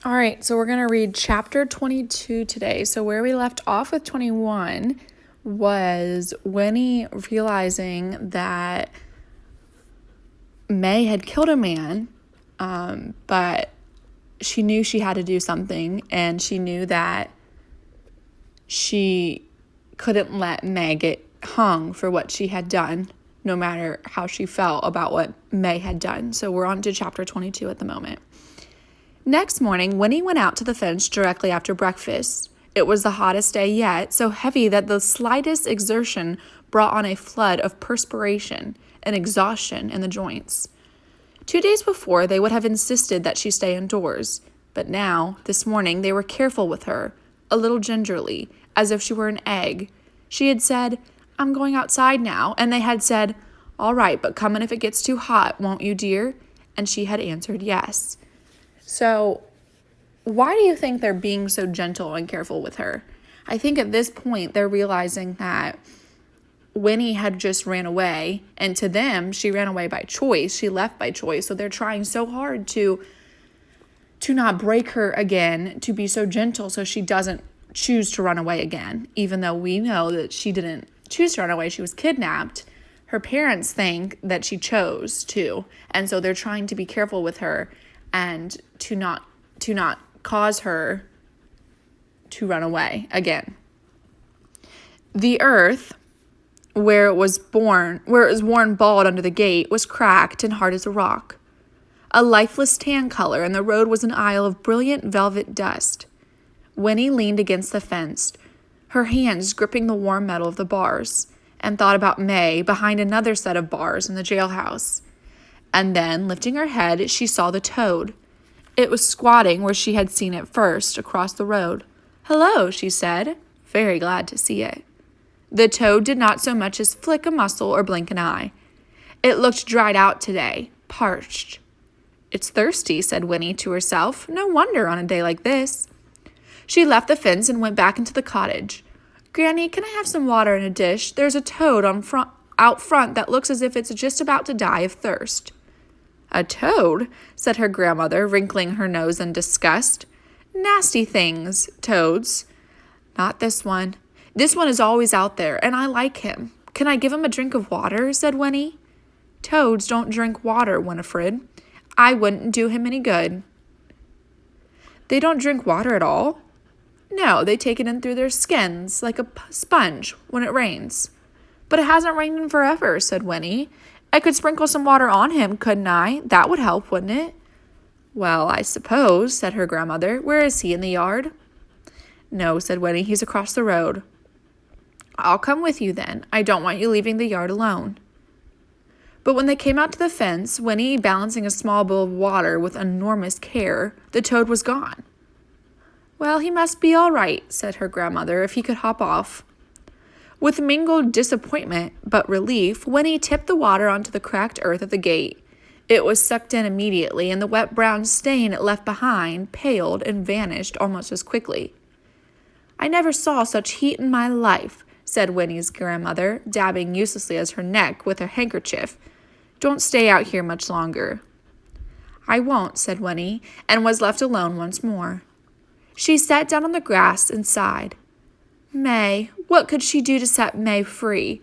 All right, so we're going to read chapter 22 today. So where we left off with 21 was Winnie realizing that May had killed a man, but she knew she had to do something, and she knew that she couldn't let May get hung for what she had done, no matter how she felt about what May had done. So we're on to chapter 22 at the moment. Next morning, Winnie went out to the fence directly after breakfast. It was the hottest day yet, so heavy that the slightest exertion brought on a flood of perspiration and exhaustion in the joints. 2 days before, they would have insisted that she stay indoors, but now, this morning, they were careful with her, a little gingerly, as if she were an egg. She had said, "I'm going outside now," and they had said, "All right, but come in if it gets too hot, won't you, dear?" And she had answered yes. So, why do you think they're being so gentle and careful with her? I think at this point, they're realizing that Winnie had just ran away, and to them, she ran away by choice. She left by choice. So they're trying so hard to not break her again, to be so gentle so she doesn't choose to run away again, even though we know that she didn't choose to run away. She was kidnapped. Her parents think that she chose to, and so they're trying to be careful with her and to not cause her to run away again. The earth where it was worn bald under the gate was cracked and hard as a rock. A lifeless tan color, and the road was an aisle of brilliant velvet dust. Winnie leaned against the fence, her hands gripping the warm metal of the bars, and thought about May behind another set of bars in the jailhouse. And then, lifting her head, she saw the toad. It was squatting where she had seen it first, across the road. "Hello," she said, very glad to see it. The toad did not so much as flick a muscle or blink an eye. It looked dried out today, parched. "It's thirsty," said Winnie to herself. "No wonder on a day like this." She left the fence and went back into the cottage. "Granny, can I have some water in a dish? There's a toad out front that looks as if it's just about to die of thirst." "A toad?" said her grandmother, wrinkling her nose in disgust. "Nasty things, toads." "Not this one. This one is always out there, and I like him. Can I give him a drink of water?" said Winnie. "Toads don't drink water, Winifred. I wouldn't do him any good." "They don't drink water at all?" "No, they take it in through their skins, like a sponge, when it rains." "But it hasn't rained in forever," said Winnie. "I could sprinkle some water on him, couldn't I? That would help, wouldn't it?" "Well, I suppose," said her grandmother. "Where is he, in the yard?" "No," said Winnie. "He's across the road." "I'll come with you, then. I don't want you leaving the yard alone." But when they came out to the fence, Winnie balancing a small bowl of water with enormous care, the toad was gone. "Well, he must be all right," said her grandmother, "if he could hop off." With mingled disappointment but relief, Winnie tipped the water onto the cracked earth at the gate. It was sucked in immediately, and the wet brown stain it left behind paled and vanished almost as quickly. "I never saw such heat in my life," said Winnie's grandmother, dabbing uselessly at her neck with her handkerchief. "Don't stay out here much longer." "I won't," said Winnie, and was left alone once more. She sat down on the grass and sighed. May, what could she do to set May free?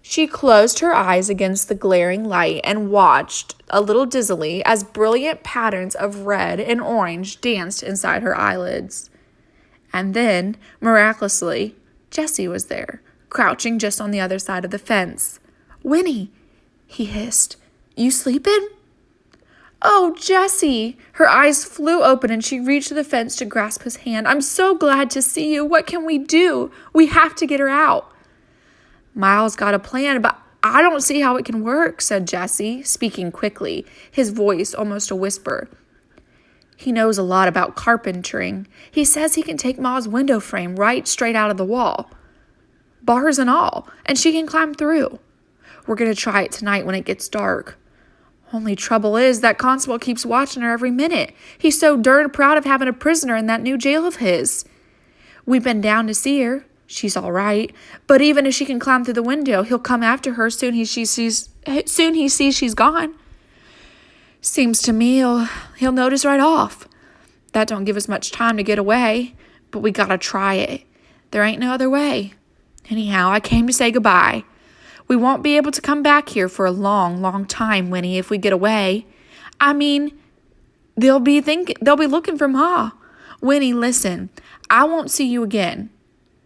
She closed her eyes against the glaring light and watched, a little dizzily, as brilliant patterns of red and orange danced inside her eyelids. And then, miraculously, Jessie was there, crouching just on the other side of the fence. "Winnie," he hissed, "you sleeping?" "Oh, Jessie!" Her eyes flew open and she reached to the fence to grasp his hand. "I'm so glad to see you. What can we do? We have to get her out." "Miles got a plan, but I don't see how it can work," said Jessie, speaking quickly, his voice almost a whisper. "He knows a lot about carpentering. He says he can take Ma's window frame right straight out of the wall, bars and all, and she can climb through. We're going to try it tonight when it gets dark. Only trouble is that constable keeps watching her every minute. He's so darn proud of having a prisoner in that new jail of his. We've been down to see her. She's all right. But even if she can climb through the window, he'll come after her soon he sees she's gone. Seems to me he'll notice right off. That don't give us much time to get away, but we gotta try it. There ain't no other way. Anyhow, I came to say goodbye. We won't be able to come back here for a long, long time, Winnie, if we get away. I mean, they'll be looking for Ma. Winnie, listen, I won't see you again.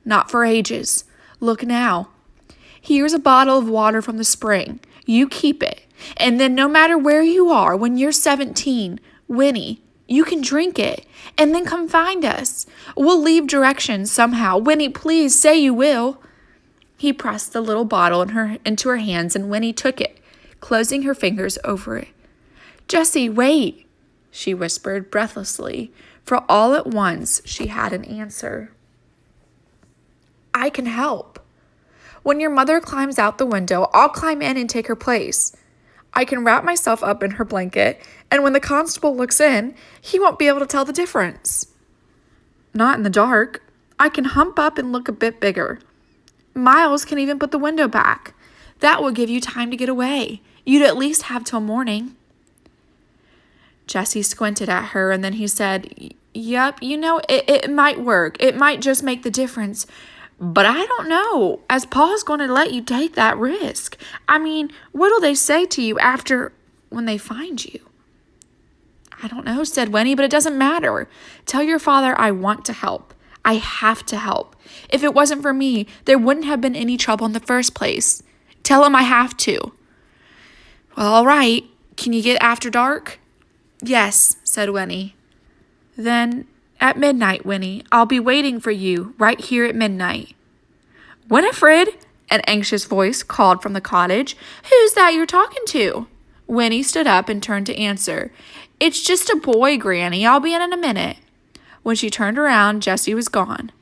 Not for ages. Look now. Here's a bottle of water from the spring. You keep it. And then no matter where you are, when you're 17, Winnie, you can drink it. And then come find us. We'll leave directions somehow. Winnie, please say you will. He pressed the little bottle into her hands, and Winnie took it, closing her fingers over it. Jessie, wait, she whispered breathlessly, for all at once she had an answer. I can help. When your mother climbs out the window, I'll climb in and take her place. I can wrap myself up in her blanket, and when the constable looks in, he won't be able to tell the difference. Not in the dark. I can hump up and look a bit bigger. Miles can even put the window back. That will give you time to get away. You'd at least have till morning. Jessie squinted at her, and then he said, Yep, it might work. It might just make the difference. But I don't know, as Paul's going to let you take that risk. I mean, what'll they say to you when they find you? I don't know, said Winnie, but it doesn't matter. Tell your father I want to help. I have to help. If it wasn't for me, there wouldn't have been any trouble in the first place. Tell him I have to. Well, all right. Can you get after dark? Yes, said Winnie. Then at midnight, Winnie, I'll be waiting for you right here at midnight. Winifred, an anxious voice called from the cottage. Who's that you're talking to? Winnie stood up and turned to answer. It's just a boy, Granny. I'll be in a minute. When she turned around, Jessie was gone.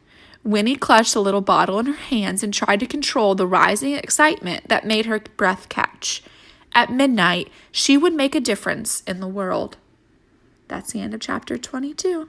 Winnie clutched the little bottle in her hands and tried to control the rising excitement that made her breath catch. At midnight, she would make a difference in the world. That's the end of chapter 22.